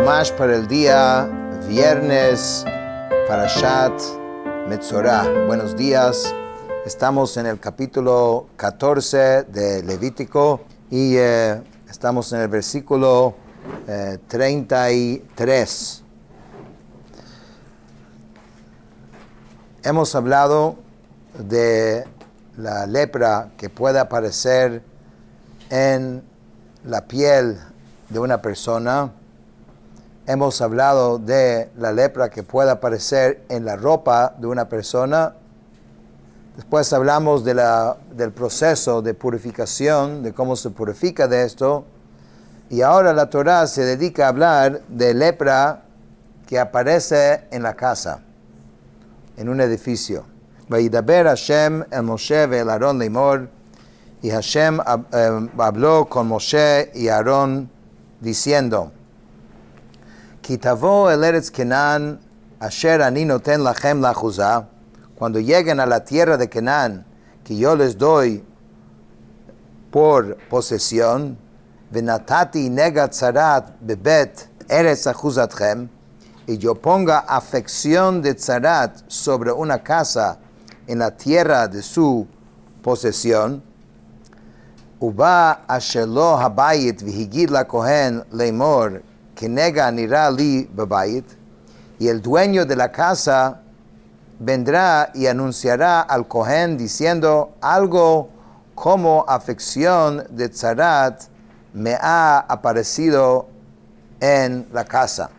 Chumash para el día viernes, Parashat Metzorah. Buenos días. Estamos en el capítulo 14 de Levítico y estamos en el versículo 33. Hemos hablado de la lepra que puede aparecer en la piel de una persona. Hemos hablado de la lepra que puede aparecer en la ropa de una persona. Después hablamos del proceso de purificación, de cómo se purifica de esto. Y ahora la Torah se dedica a hablar de lepra que aparece en la casa, en un edificio. Vayidaber Hashem el Moshe ve'el Aarón lemor. Y Hashem habló con Moshe y Aarón diciendo: Ki tavo el eretz Kenan asher ani noten lachem lachuzah. Cuando lleguen a la tierra de Kenan, que yo les doy por posesión, venatati nega tzarat bebet eretz achuzatchem, y yo ponga afección de tzarat sobre una casa en la tierra de su posesión, uba asher lo habayit vihigid la kohen lemor que nega nira li bebayit, y el dueño de la casa vendrá y anunciará al Cohen diciendo algo como afección de tzarat me ha aparecido en la casa.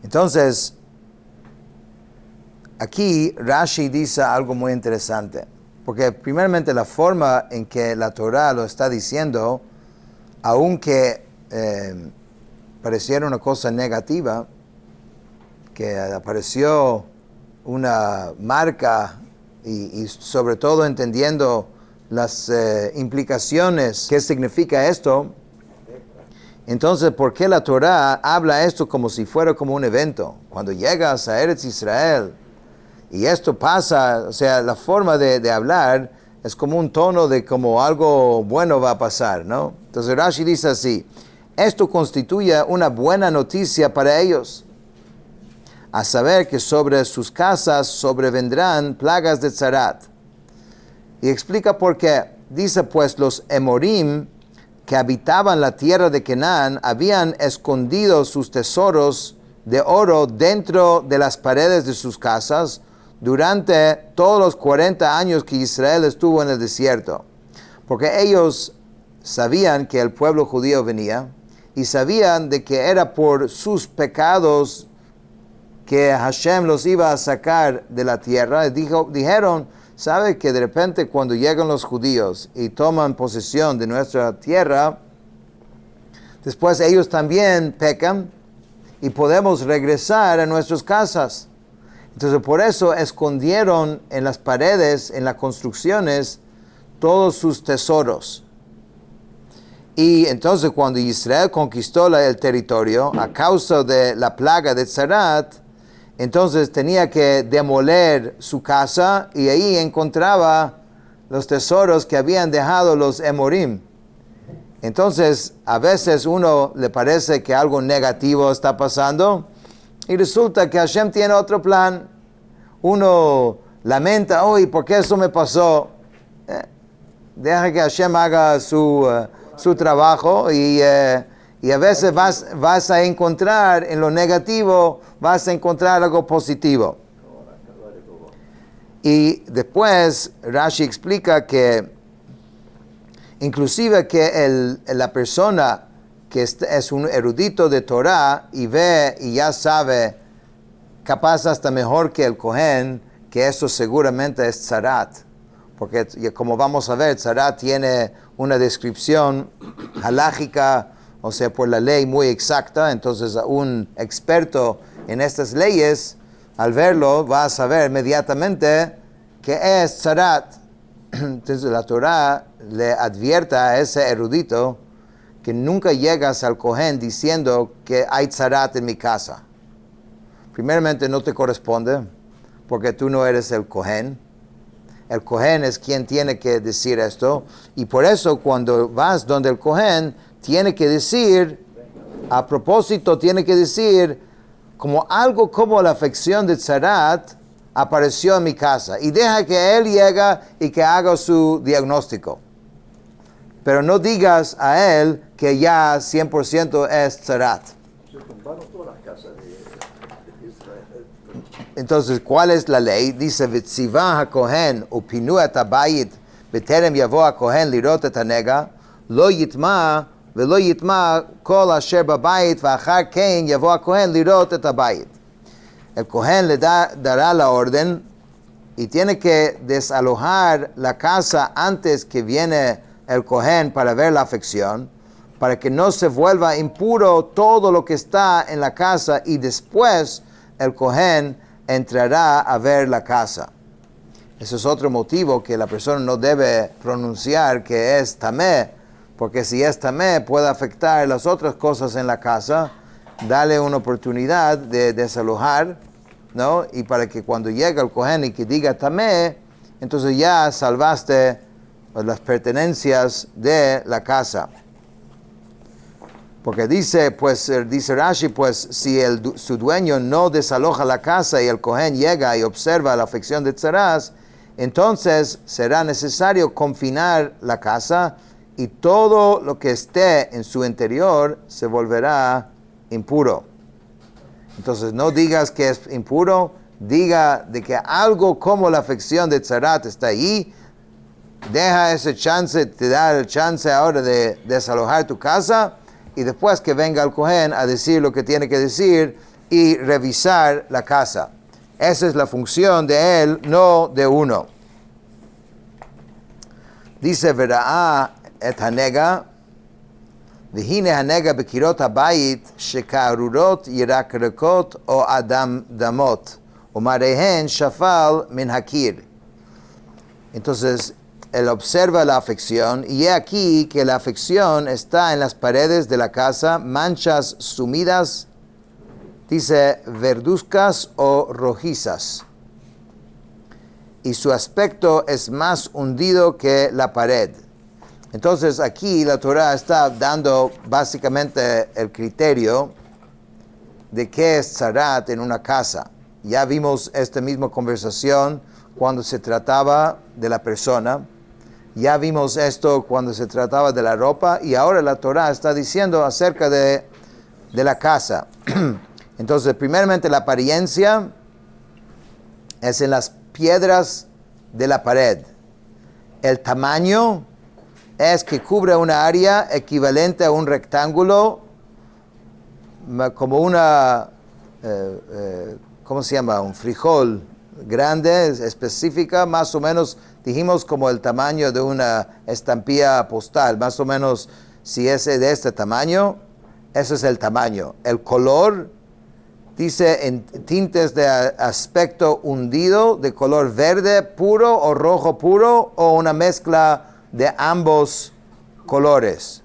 Entonces, aquí Rashi dice algo muy interesante, porque primeramente la forma en que la Torah lo está diciendo, aunque pareciera una cosa negativa, que apareció una marca y sobre todo entendiendo las implicaciones, qué significa esto. Entonces, ¿por qué la Torah habla esto como si fuera como un evento? Cuando llegas a Eretz Israel y esto pasa, o sea, la forma de hablar es como un tono de como algo bueno va a pasar, ¿no? Entonces Rashi dice así: esto constituye una buena noticia para ellos, a saber que sobre sus casas sobrevendrán plagas de tzarat. Y explica por qué. Dice pues, los Emorim que habitaban la tierra de Canaán habían escondido sus tesoros de oro dentro de las paredes de sus casas durante todos los 40 años que Israel estuvo en el desierto, porque ellos sabían que el pueblo judío venía y sabían de que era por sus pecados que Hashem los iba a sacar de la tierra. Dijeron, ¿sabe que de repente cuando llegan los judíos y toman posesión de nuestra tierra, después ellos también pecan y podemos regresar a nuestras casas? Entonces por eso escondieron en las paredes, en las construcciones, todos sus tesoros. Y entonces cuando Israel conquistó el territorio a causa de la plaga de tzarat, entonces tenía que demoler su casa y ahí encontraba los tesoros que habían dejado los Emorim. Entonces a veces uno le parece que algo negativo está pasando y resulta que Hashem tiene otro plan. Uno lamenta, uy, ¿por qué eso me pasó? Deja que Hashem haga su trabajo y a veces vas a encontrar en lo negativo, vas a encontrar algo positivo. Y después Rashi explica que inclusive que la persona que es un erudito de Torah y ve y ya sabe, capaz hasta mejor que el Cohen, que eso seguramente es tzarat. Porque como vamos a ver, tzarat tiene una descripción halágica, o sea, por la ley muy exacta. Entonces un experto en estas leyes, al verlo, va a saber inmediatamente que es tzarat. Entonces la Torah le advierte a ese erudito que nunca llegas al Cohen diciendo que hay tzarat en mi casa. Primeramente no te corresponde, porque tú no eres el Cohen. El Cohen es quien tiene que decir esto, y por eso cuando vas donde el Cohen, tiene que decir, a propósito tiene que decir como algo como la afección de Tzarat apareció en mi casa. Y deja que él llegue y que haga su diagnóstico. Pero no digas a él que ya 100% es Tzarat. Se tumbaron todas las casas de Israel. Entonces, ¿cuál es la ley? Dice, V'tzivah ha-kohen upinu et habayit b'terem yavo ha-kohen lirot et hanega lo yitma v'lo yitma kol asher babayit v'achar kein yavo ha-kohen lirot et habayit. El kohen le dará la orden y tiene que desalojar la casa antes que viene el kohen para ver la afección, para que no se vuelva impuro todo lo que está en la casa y después el kohen entrará a ver la casa. Ese es otro motivo que la persona no debe pronunciar que es tamé, porque si es tamé puede afectar las otras cosas en la casa. Dale una oportunidad de desalojar, ¿no? Y para que cuando llegue el kohen y que diga tamé, entonces ya salvaste las pertenencias de la casa. Porque dice Rashi, pues si su dueño no desaloja la casa y el kohen llega y observa la afección de tzaraz, entonces será necesario confinar la casa y todo lo que esté en su interior se volverá impuro. Entonces no digas que es impuro, diga de que algo como la afección de tzarat está ahí. Deja ese chance, te da el chance ahora de desalojar tu casa y después que venga el kohen a decir lo que tiene que decir y revisar la casa. Esa es la función de él, no de uno. Dice, Vera'a et hanega, v'hine hanega bekirot habayit sheka'arurot yirakrakot o adam damot, o marehen shafal min hakir. Entonces, él observa la afección y he aquí que la afección está en las paredes de la casa, manchas sumidas, dice verduzcas o rojizas. Y su aspecto es más hundido que la pared. Entonces aquí la Torah está dando básicamente el criterio de qué es tzarat en una casa. Ya vimos esta misma conversación cuando se trataba de la persona. Ya vimos esto cuando se trataba de la ropa y ahora la Torah está diciendo acerca de la casa. Entonces, primeramente la apariencia es en las piedras de la pared. El tamaño es que cubre una área equivalente a un rectángulo, como una, ¿cómo se llama? Un frijol grande, específica, más o menos, dijimos como el tamaño de una estampilla postal, más o menos, si es de este tamaño, ese es el tamaño. El color, dice en tintes de aspecto hundido, de color verde puro o rojo puro, o una mezcla de ambos colores.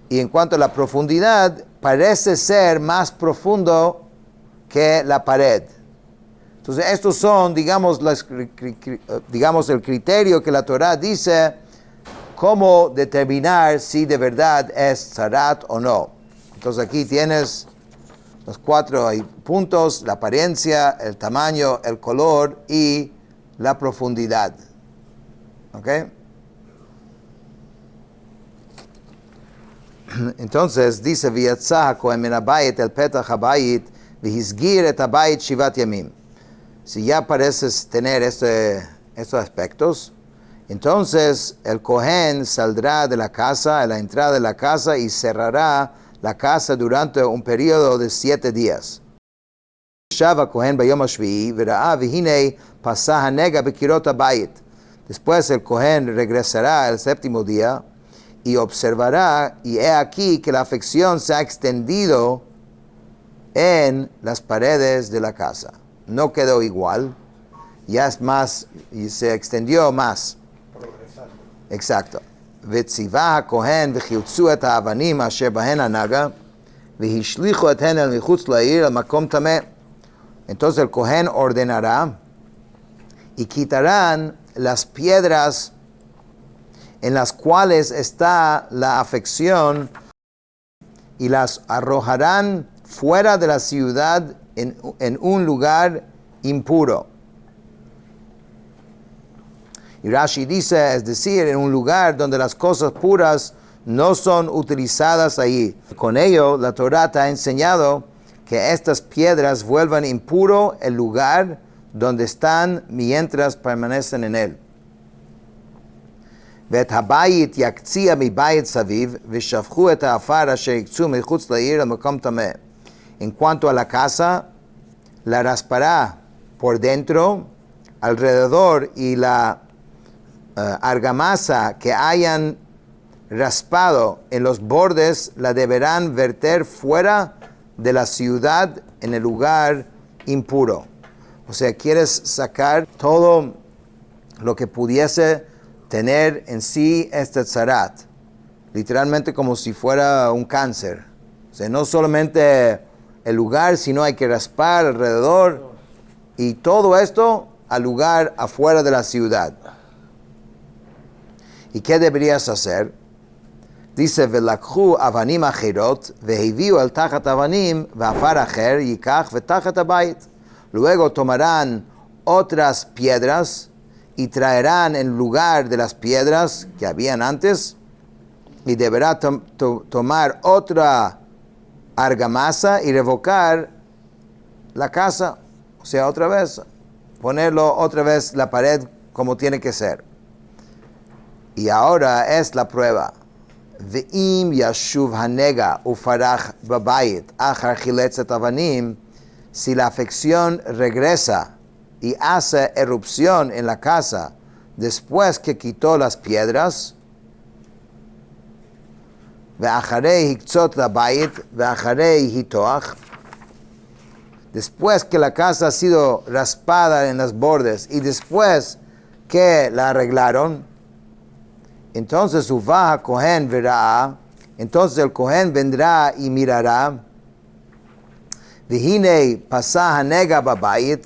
Y en cuanto a la profundidad, parece ser más profundo que la pared. Entonces, estos son, digamos, el criterio que la Torah dice cómo determinar si de verdad es tzarat o no. Entonces, aquí tienes los 4 puntos: la apariencia, el tamaño, el color y la profundidad. ¿Ok? Entonces, dice, V'yatzah ha-kohen min habayit el petach habayit v'hizgir et habayit shivat yamim. Si ya pareces tener estos aspectos, entonces el kohen saldrá de la casa, a la entrada de la casa, y cerrará la casa durante un periodo de 7 días. Después el kohen regresará el 7º día y observará, y he aquí que la afección se ha extendido en las paredes de la casa. No quedó igual, ya es más, y se extendió más. Progresando. Exacto. V'tzivah ha-kohen v'chiutzu et ha'avanim asher bahen hanaga v'hishlichu ethen el michutz la'ir al makom tameh. Entonces el kohen ordenará y quitarán las piedras en las cuales está la afección y las arrojarán fuera de la ciudad en un lugar impuro. Y Rashi dice, es decir, en un lugar donde las cosas puras no son utilizadas ahí. Con ello, la Torá te ha enseñado que estas piedras vuelvan impuro el lugar donde están mientras permanecen en él. ואת הבית יקציע מבית סביב, ושפכו את האפר אשר יקצו מחוץ לעיר על מקום טמא. En cuanto a la casa, la raspará por dentro, alrededor, y la argamasa que hayan raspado en los bordes la deberán verter fuera de la ciudad en el lugar impuro. O sea, quieres sacar todo lo que pudiese tener en sí este tzarat, literalmente como si fuera un cáncer. O sea, no solamente el lugar, sino hay que raspar alrededor y todo esto al lugar afuera de la ciudad. ¿Y qué deberías hacer? Dice, velakhu avanim acherot vehiviu al tachat avanim veafar acher yikach vetachat habayit. Luego tomarán otras piedras y traerán en lugar de las piedras que habían antes, y deberá tomar otra argamasa y revocar la casa, o sea, otra vez, ponerlo otra vez la pared como tiene que ser. Y ahora es la prueba. Ve'im yashuv hanega ufarach babayit achar chiletzet avanim, si la afección regresa y hace erupción en la casa después que quitó las piedras, después que la casa ha sido raspada en los bordes y después que la arreglaron, entonces uvaha kohen verá, entonces el kohen vendrá y mirará, vihine pasah hanega babayit,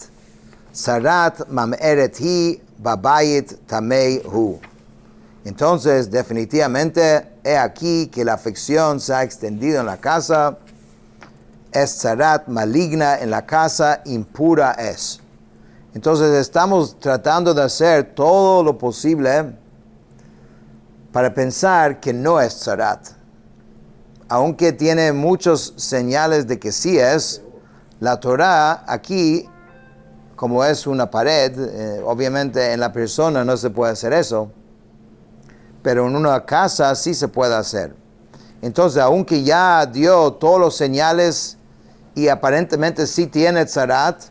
sarat mam'eret hi babayit tamei hu. Entonces, definitivamente, he aquí que la afección se ha extendido en la casa, es sarat maligna en la casa, impura es. Entonces, estamos tratando de hacer todo lo posible para pensar que no es sarat. Aunque tiene muchos señales de que sí es, la Torá aquí, como es una pared, obviamente en la persona no se puede hacer eso, pero en una casa sí se puede hacer. Entonces, aunque ya dio todos los señales y aparentemente sí tiene tzarat,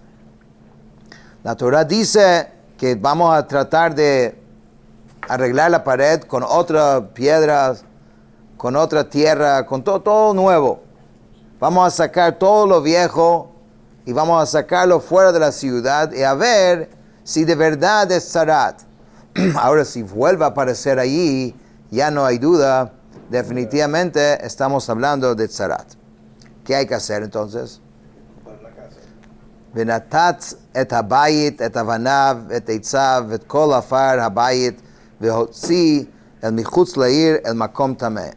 la Torá dice que vamos a tratar de arreglar la pared con otra piedra, con otra tierra, con todo nuevo. Vamos a sacar todo lo viejo y vamos a sacarlo fuera de la ciudad y a ver si de verdad es tzarat. Ahora, si vuelve a aparecer allí, ya no hay duda, definitivamente estamos hablando de tzarat. ¿Qué hay que hacer entonces? Venatat et habayit et avanav et eitzav et kol afar habayit vehotzi el michutz la'ir el makom tameh.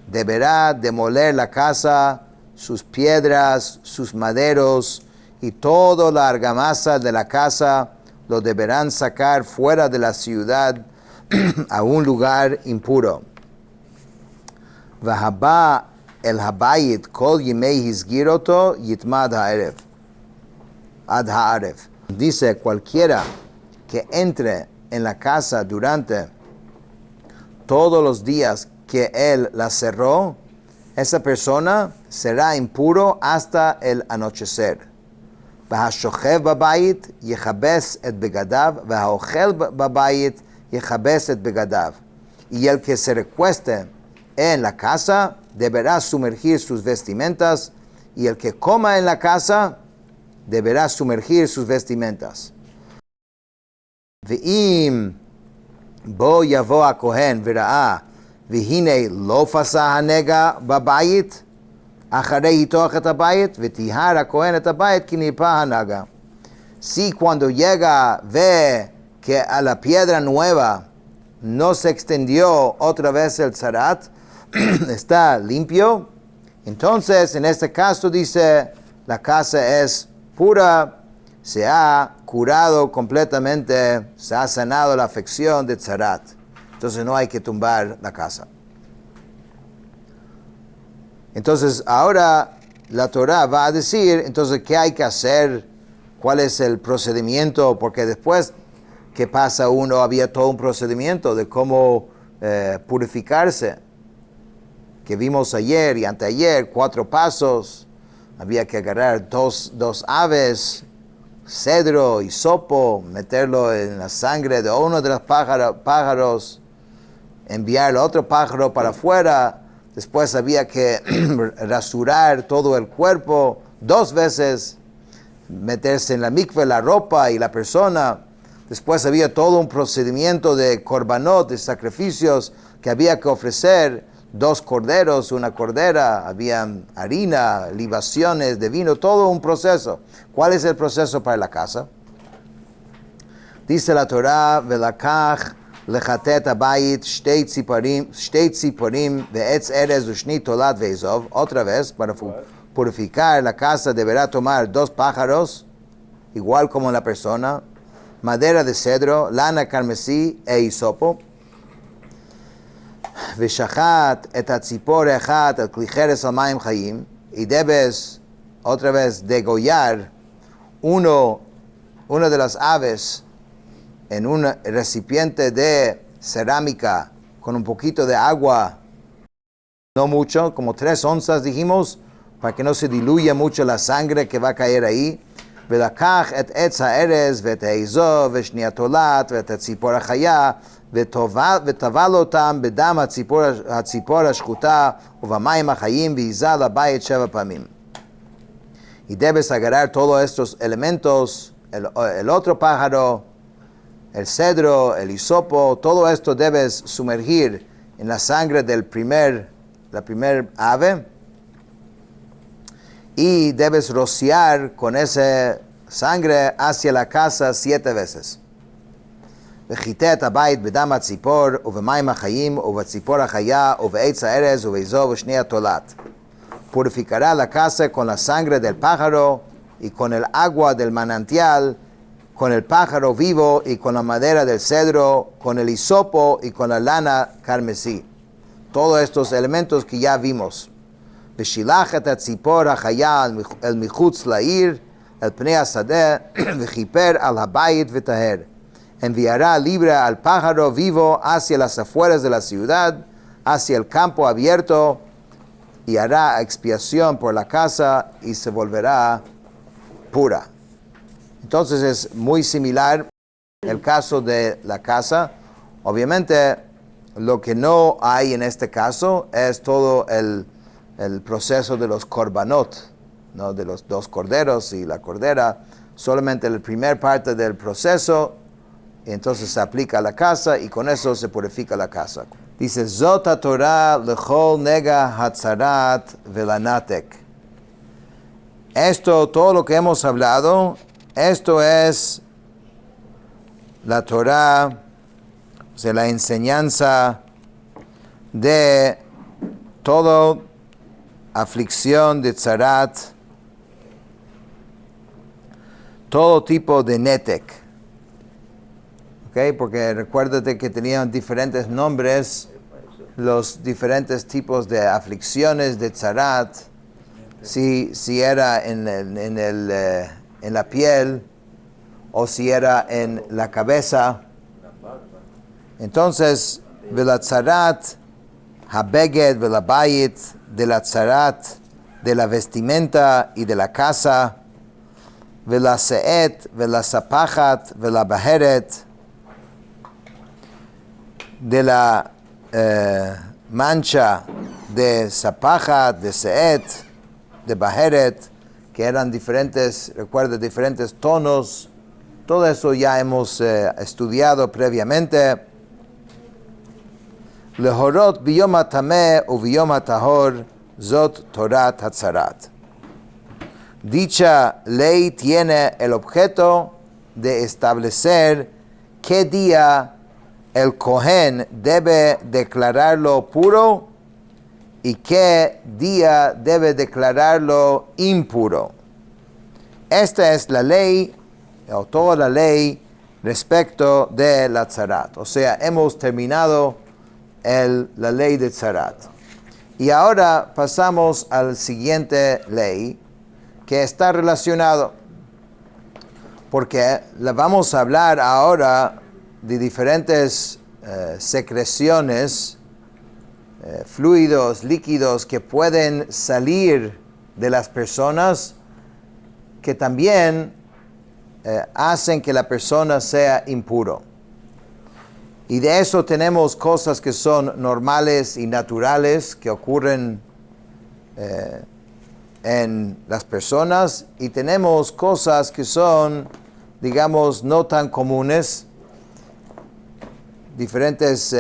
Deberá demoler la casa, sus piedras, sus maderos y toda la argamasa de la casa lo deberán sacar fuera de la ciudad a un lugar impuro. Vahaba el habayit kol yimei hizgiroto yitmad ha'erev ad ha'arev. Dice, cualquiera que entre en la casa durante todos los días que él la cerró, esa persona será impuro hasta el anochecer. והשוכב בבית יכבס את בגדיו, והאוכל בבית יכבס את בגדיו. Y el que se recueste en la casa deberá sumergir sus vestimentas, y el que coma en la casa deberá sumergir sus vestimentas. ואם בו יבוא הכהן וראה, והנה לא פסה הנגע בבית, אחרי היתוח את הבית, וטיהר הכהן את הבית כי נרפא הנגע. Si cuando llega ve que a la piedra nueva no se extendió otra vez el tzarat, está limpio, Entonces, en este caso dice, la casa es pura, se ha curado completamente, se ha sanado la afección de tzarat. Entonces no hay que tumbar la casa. Entonces ahora la Torah va a decir, entonces, ¿qué hay que hacer? ¿Cuál es el procedimiento? Porque después que pasa uno, había todo un procedimiento de cómo purificarse, que vimos ayer y anteayer, 4 pasos. Había que agarrar dos aves, cedro y hisopo, meterlo en la sangre de uno de los pájaros, enviar a otro pájaro para afuera. Después había que rasurar todo el cuerpo 2 veces, meterse en la mikve la ropa y la persona. Después había todo un procedimiento de korbanot, de sacrificios que había que ofrecer, 2 corderos, 1 cordera, había harina, libaciones de vino, todo un proceso. ¿Cuál es el proceso para la casa? Dice la Torah, velakach lechatet habayit shtei tziporim ve'etz erez ushni tolat ve'izov. Otra vez, para purificar la casa deberá tomar 2 pájaros, igual como la persona, madera de cedro, lana carmesí e hisopo. Veshachat et hatzipor echat al klicheres al mayim chayim. Y debes, otra vez, degollar uno de las aves en un recipiente de cerámica con un poquito de agua, no mucho, como 3 onzas dijimos, para que no se diluya mucho la sangre que va a caer ahí. ולקח את עץ הארז ואת העזו ושני התולעת ואת הציפור החיה וטבל אותם בדם הציפור השחוטה ובמים החיים והיזה לבית 7 פעמים. Y debes agarrar todos estos elementos, el otro pájaro, el cedro, el hisopo, todo esto debes sumergir en la sangre del la primer ave, y debes rociar con esa sangre hacia la casa 7 veces. וחיטט הבית בדם הציפור ובמים החיים ובציפור החיה ובעץ הארז ובעזו ושני התולעת. Purificará la casa con la sangre del pájaro y con el agua del manantial, con el pájaro vivo y con la madera del cedro, con el hisopo y con la lana carmesí. Todos estos elementos que ya vimos. ושילח את הציפור החיה אל מחוץ לעיר, אל פני השדה, וכיפר על הבית וטהר. Enviará libre al pájaro vivo hacia las afueras de la ciudad, hacia el campo abierto, y hará expiación por la casa y se volverá pura. Entonces es muy similar el caso de la casa. Obviamente lo que no hay en este caso es todo el proceso de los korbanot, ¿no? De los 2 corderos y la cordera, solamente la primera parte del proceso, y entonces se aplica a la casa y con eso se purifica la casa. Dice, Zot HaTorah lechol nega hatzarat velanatek. Esto, todo lo que hemos hablado, esto es la Torah, o sea, la enseñanza de todo aflicción de tzarat, todo tipo de netek. ¿Okay? Porque recuérdate que tenían diferentes nombres, los diferentes tipos de aflicciones de tzarat, si era en la piel o si era en la cabeza. Entonces, vela tzarat, habeged vela bayit, de la tzarat, de la vestimenta y de la casa, vela seet, vela sapachat, vela baheret, de la mancha de sapachat, de seet, de baheret, que eran diferentes, recuerda, diferentes tonos. Todo eso ya hemos estudiado previamente. Lehorot biyom hatameh ubiyom hatahor zot Torat hatzarat. Dicha ley tiene el objeto de establecer qué día el Kohen debe declararlo puro y qué día debe declararlo impuro. Esta es la ley, o toda la ley, respecto de la tzarat. O sea, hemos terminado la ley de tzarat. Y ahora pasamos a la siguiente ley, que está relacionado, porque vamos a hablar ahora de diferentes secreciones, fluidos, líquidos que pueden salir de las personas, que también hacen que la persona sea impuro. Y de eso tenemos cosas que son normales y naturales, que ocurren en las personas, y tenemos cosas que son, digamos, no tan comunes, diferentes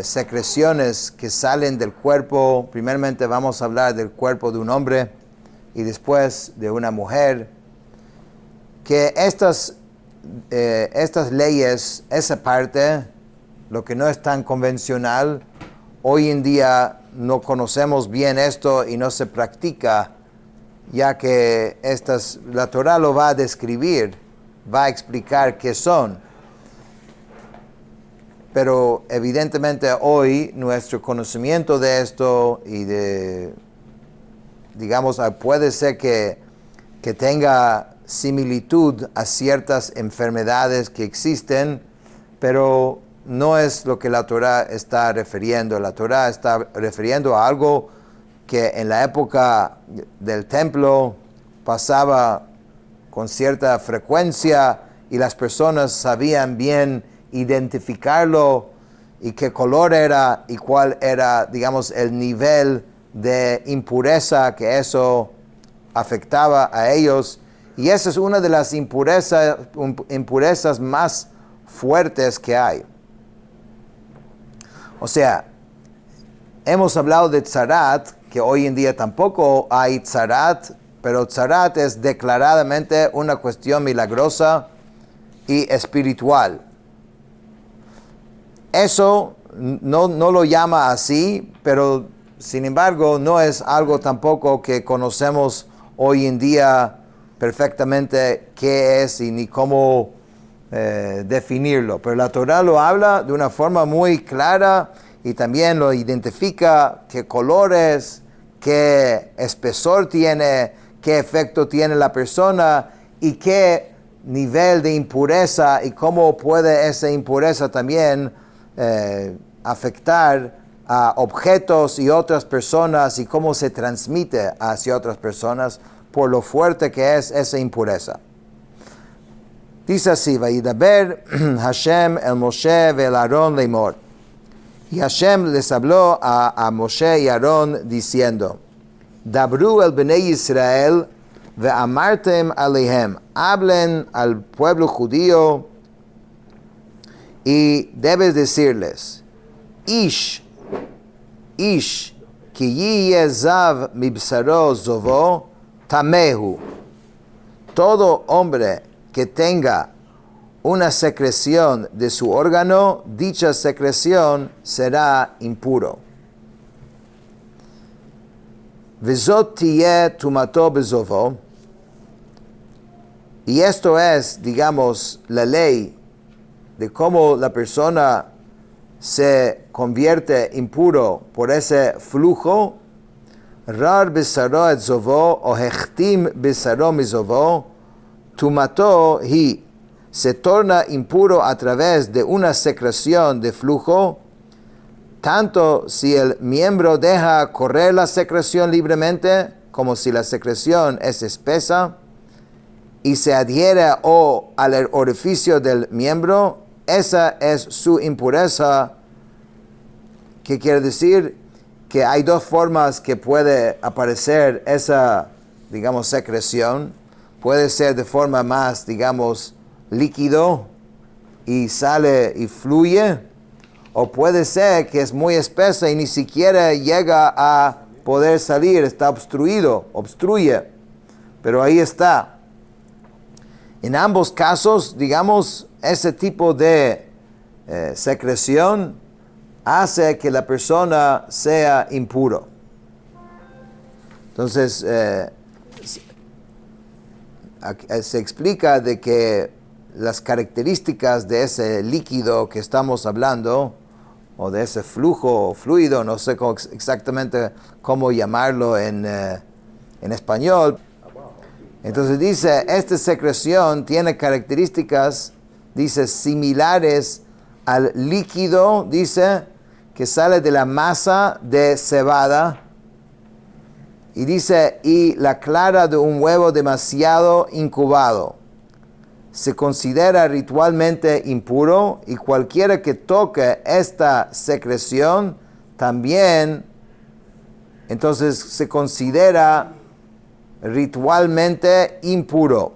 secreciones que salen del cuerpo. Primeramente vamos a hablar del cuerpo de un hombre y después de una mujer, que estas leyes, esa parte, lo que no es tan convencional, hoy en día no conocemos bien esto y no se practica, ya que la Torah lo va a describir, va a explicar qué son. Pero evidentemente hoy nuestro conocimiento de esto y digamos, puede ser que tenga similitud a ciertas enfermedades que existen, pero no es lo que la Torah está refiriendo. La Torah está refiriendo a algo que en la época del templo pasaba con cierta frecuencia y las personas sabían bien identificarlo y qué color era y cuál era, digamos, el nivel de impureza que eso afectaba a ellos. Y esa es una de las impurezas más fuertes que hay. O sea, hemos hablado de tzarat, que hoy en día tampoco hay tzarat, pero tzarat es declaradamente una cuestión milagrosa y espiritual. Eso no lo llama así, pero sin embargo no es algo tampoco que conocemos hoy en día perfectamente qué es y ni cómo definirlo. Pero la Torah lo habla de una forma muy clara y también lo identifica, qué colores, qué espesor tiene, qué efecto tiene la persona y qué nivel de impureza y cómo puede esa impureza también afectar a objetos y otras personas y cómo se transmite hacia otras personas por lo fuerte que es esa impureza. Dice así: Vayidaber Hashem el Moshe vel Aarón leimor. Y Hashem les habló a Moshe y Aarón diciendo: Dabru el Bnei Israel ve'amartem alehem. Hablen al pueblo judío y debes decirles: Ish, ki yiyeh zav mibsaro zovo tamehu. Todo hombre que tenga una secreción de su órgano, dicha secreción será impuro. Vezot tiyeh tumato bezovo. Y esto es, digamos, la ley de cómo la persona se convierte impuro por ese flujo. Rar besaro et zovo o hechtim besaro mizovo tumato hi. Se torna impuro a través de una secreción de flujo, tanto si el miembro deja correr la secreción libremente, como si la secreción es espesa y se adhiere al orificio del miembro. Esa es su impureza. ¿Qué quiere decir? Que hay dos formas que puede aparecer esa, digamos, secreción. Puede ser de forma más, digamos, líquido y sale y fluye, o puede ser que es muy espesa y ni siquiera llega a poder salir, está obstruye, pero ahí está. En ambos casos, digamos, ese tipo de secreción hace que la persona sea impuro. Entonces, se explica de que las características de ese líquido que estamos hablando, o de ese flujo o fluido, no sé exactamente cómo llamarlo en español. Entonces dice, esta secreción tiene características, dice, similares al líquido, dice, que sale de la masa de cebada. Y dice, y la clara de un huevo demasiado incubado. Se considera ritualmente impuro y cualquiera que toque esta secreción también, entonces se considera ritualmente impuro.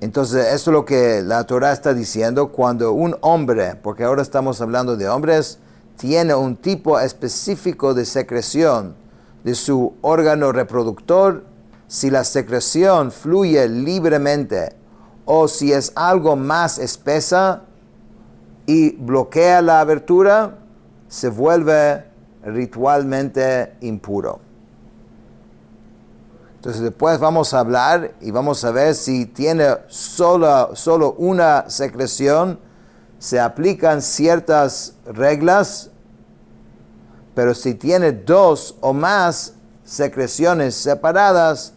Entonces eso es lo que la Torah está diciendo cuando un hombre, porque ahora estamos hablando de hombres, tiene un tipo específico de secreción de su órgano reproductor. Si la secreción fluye libremente o si es algo más espesa y bloquea la abertura, se vuelve ritualmente impuro. Entonces después vamos a hablar y vamos a ver si tiene solo una secreción, se aplican ciertas reglas, pero si tiene dos o más secreciones separadas,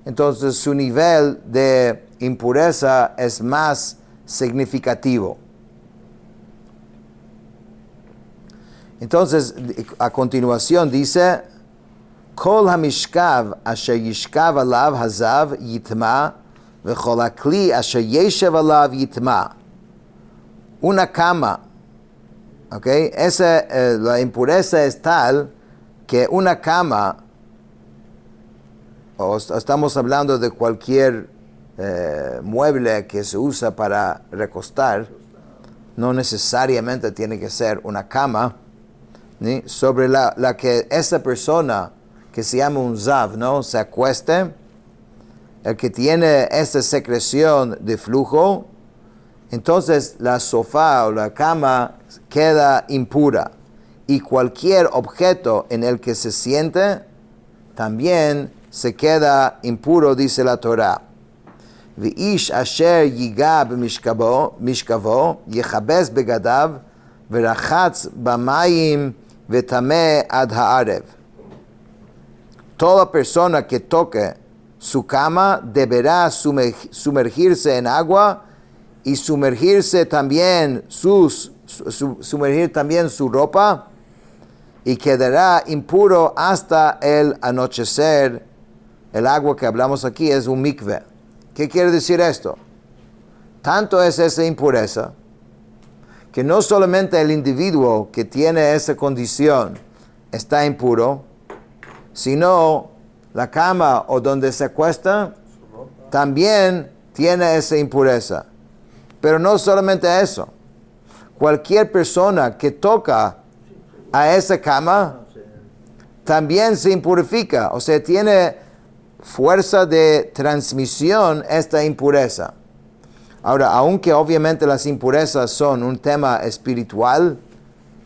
entonces su nivel de impureza es más significativo. Entonces, a continuación dice, Kol hamishkav asher yishkav alav hazav yitma, v'chol hakli asher yeshev alav yitma. Una cama, ¿okay? La impureza es tal que una cama, o estamos hablando de cualquier mueble que se usa para recostar, no necesariamente tiene que ser una cama, ¿sí? Sobre la que esa persona que se llama un zav, ¿no?, se acueste, el que tiene esta secreción de flujo, entonces la sofá o la cama queda impura y cualquier objeto en el que se siente también se queda impuro, dice la Torah. V'ish asher yiga b'mishkavo yechabes begadav v'rachatz b'mayim v'tameh ad ha'arev. Toda persona que toque su cama deberá sumergirse en agua y sumergir también su ropa, y quedará impuro hasta el anochecer. El agua que hablamos aquí es un mikve. ¿Qué quiere decir esto? Tanto es esa impureza que no solamente el individuo que tiene esa condición está impuro, sino la cama o donde se acuesta también tiene esa impureza. Pero no solamente eso. Cualquier persona que toca a esa cama también se impurifica. O sea, tiene fuerza de transmisión esta impureza. Ahora, aunque obviamente las impurezas son un tema espiritual,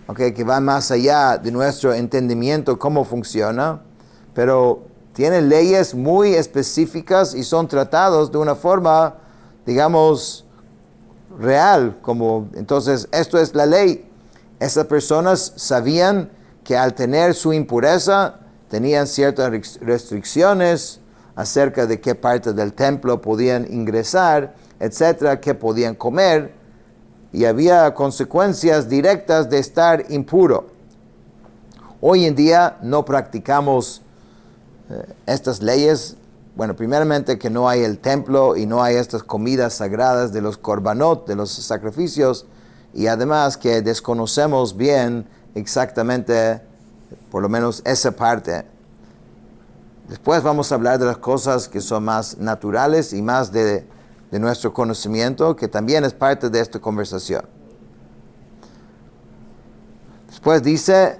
okay, que va más allá de nuestro entendimiento cómo funciona, pero tiene leyes muy específicas y son tratados de una forma, digamos, real. Entonces, esto es la ley. Esas personas sabían que al tener su impureza tenían ciertas restricciones acerca de qué parte del templo podían ingresar, etcétera, qué podían comer, y había consecuencias directas de estar impuro. Hoy en día no practicamos estas leyes. Bueno, primeramente que no hay el templo y no hay estas comidas sagradas de los korbanot, de los sacrificios, y además que desconocemos bien exactamente, por lo menos esa parte. Después vamos a hablar de las cosas que son más naturales y más de nuestro conocimiento, que también es parte de esta conversación. Después dice,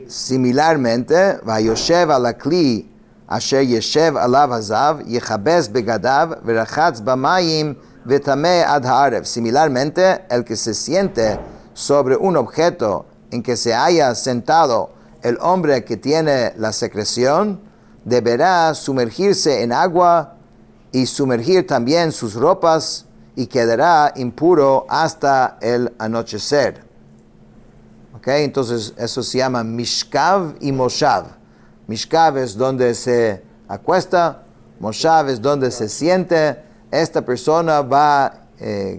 Similarmente, vayoshev al הכלי אשר ישב עליו הזב, יכבס בגדיו ורחץ במים וטמא עד הערב. Similarmente, el que se siente sobre un objeto en que se haya sentado el hombre que tiene la secreción, deberá sumergirse en agua y sumergir también sus ropas y quedará impuro hasta el anochecer. Okay, entonces eso se llama Mishkav y Moshav. Mishkav es donde se acuesta, Moshav es donde se siente. Esta persona va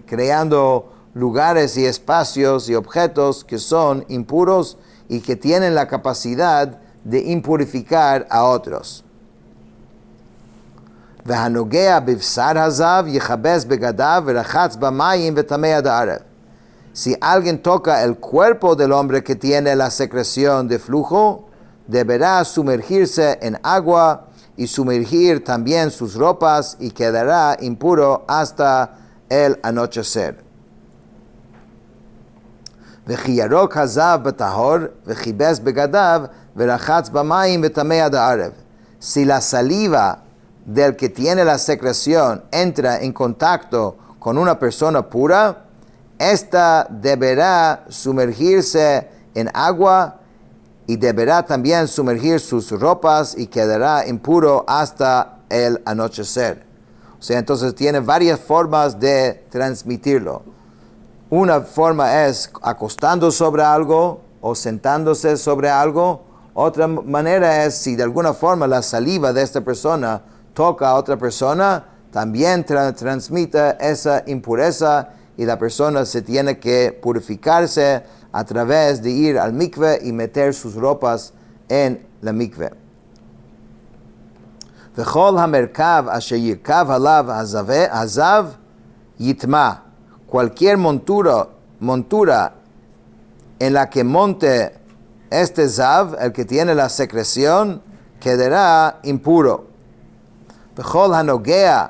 creando lugares y espacios y objetos que son impuros y que tienen la capacidad de impurificar a otros. והנוגע בבשר הזב יכבס בגדיו ורחץ במים וטמא עד הערב. Si alguien toca el cuerpo del hombre que tiene la secreción de flujo, deberá sumergirse en agua y sumergir también sus ropas y quedará impuro hasta el anochecer. וכי ירוק הזב בטהור וכיבס בגדיו ורחץ במים וטמא עד הערב. Si la saliva del que tiene la secreción entra en contacto con una persona pura, esta deberá sumergirse en agua y deberá también sumergir sus ropas y quedará impuro hasta el anochecer. O sea, entonces tiene varias formas de transmitirlo. Una forma es acostando sobre algo o sentándose sobre algo. Otra manera es si de alguna forma la saliva de esta persona toca a otra persona, también transmite esa impureza y la persona se tiene que purificarse a través de ir al mikve y meter sus ropas en la mikve. וכל המרכב אשר ירכב עליו הזב יטמא. Cualquier montura en la que monte este zav, el que tiene la secreción, quedará impuro. וכל הנוגע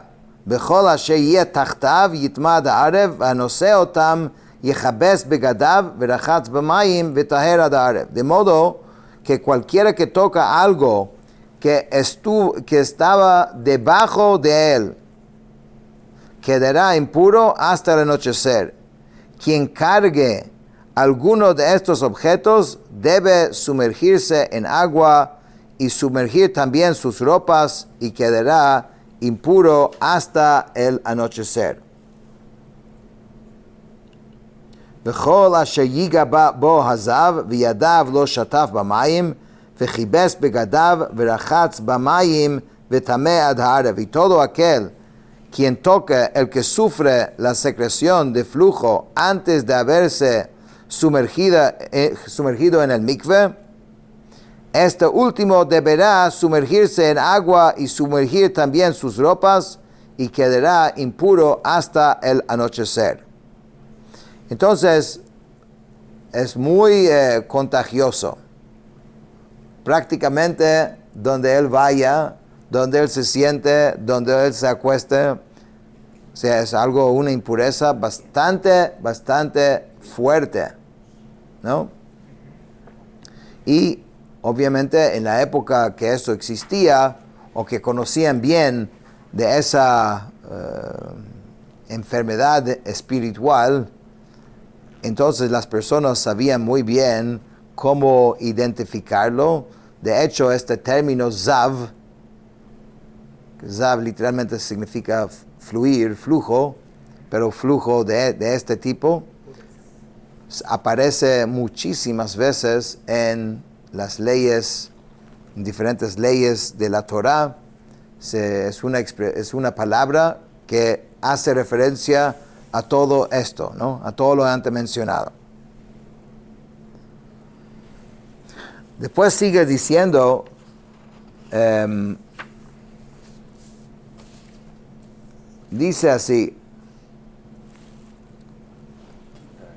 בכל אשר יהיה תחתיו יטמא עד הערב, והנושא אותם יכבס בגדיו ורחץ במים וטהר עד הערב. De modo que cualquiera que toca algo que estaba debajo de él quedará impuro hasta el anochecer. Quien cargue alguno de estos objetos debe sumergirse en agua y sumergir también sus ropas y quedará impuro hasta el anochecer. וכל אשר ייגע בו הזב וידיו לא שטף במים וכיבס בגדיו ורחץ במים וטמא עד הערב. Y todo aquel quien toque el que sufre la secreción de flujo antes de haberse sumergido en el mikve, este último deberá sumergirse en agua y sumergir también sus ropas y quedará impuro hasta el anochecer. Entonces, es muy contagioso. Prácticamente donde él vaya, donde él se siente, donde él se acueste, o sea, es una impureza bastante fuerte, ¿no? Y obviamente en la época que eso existía, o que conocían bien de esa enfermedad espiritual, entonces las personas sabían muy bien cómo identificarlo. De hecho, este término zav, zav literalmente significa fluir, flujo, pero flujo de este tipo, aparece muchísimas veces en las leyes, en diferentes leyes de la Torá. Es una palabra que hace referencia a todo esto, ¿no? A todo lo antes mencionado. Después sigue diciendo, dice así,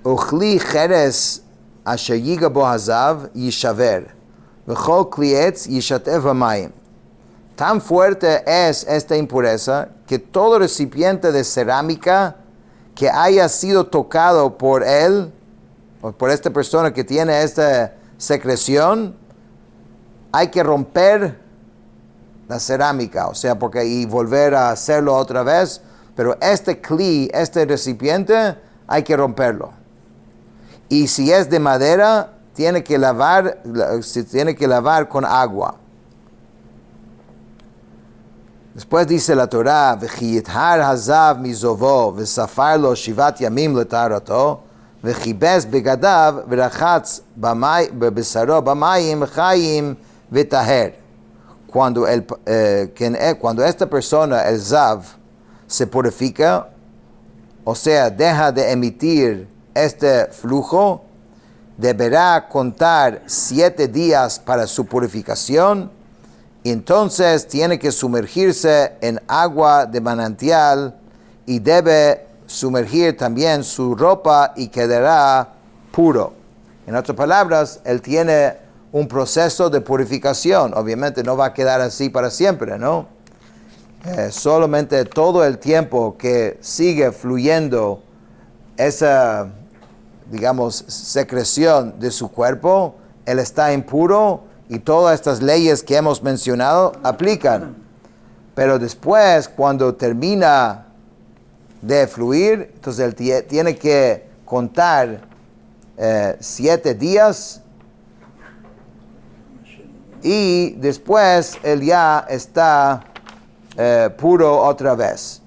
וכלי חרס אשר ייגע בו הזב יישבר, וכל כלי עץ ישטף במים. Tan fuerte es esta impureza que todo recipiente de cerámica que haya sido tocado por él, o por esta persona que tiene esta secreción, hay que romper la cerámica, o sea, y volver a hacerlo otra vez, pero este kli, este recipiente, hay que romperlo. Y si es de madera, se tiene que lavar con agua. Después dice la Torah, V'chiyithar hazav mizovo, v'safar lo shivat yamim letarato, v'chibes begadav, v'rachatz b'besaro b'mayim chayim v'taher. Cuando esta persona, el zav, se purifica, o sea, deja de emitir este flujo, deberá contar 7 días para su purificación, y entonces tiene que sumergirse en agua de manantial y debe sumergir también su ropa y quedará puro. En otras palabras, él tiene un proceso de purificación. Obviamente no va a quedar así para siempre, ¿no? Solamente todo el tiempo que sigue fluyendo esa, digamos, secreción de su cuerpo, él está impuro y todas estas leyes que hemos mencionado aplican. Pero después, cuando termina de fluir, entonces él tiene que contar 7 días y después él ya está puro otra vez.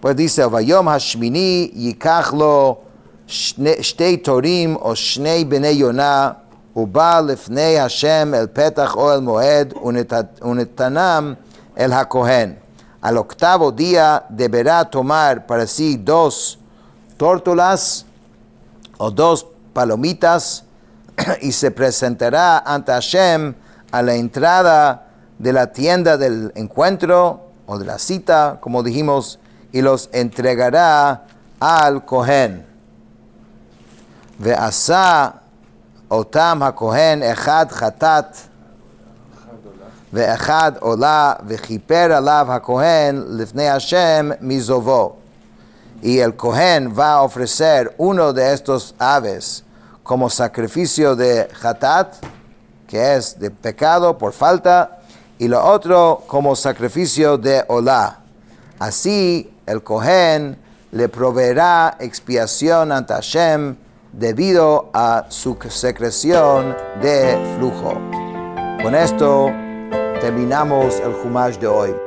Pues dice, Vayom hashmini yikach lo shtei torim o shnei bnei Yonah uba lefnei Hashem el petach o el moed unetanam el hakohen. Al octavo día deberá tomar para sí 2 tórtolas o 2 palomitas y se presentará ante Hashem a la entrada de la tienda del encuentro o de la cita, como dijimos, y los entregará al Kohen. Ve'asa otam ha-Kohen echad chatat ve'echad ola ve'chiper alav ha-Kohen lifnei Hashem mizovo. Y el Kohen va a ofrecer uno de estos aves como sacrificio de chatat, que es de pecado por falta, y lo otro como sacrificio de olá. Así el Kohen le proveerá expiación ante Hashem debido a su secreción de flujo. Con esto terminamos el Jumash de hoy.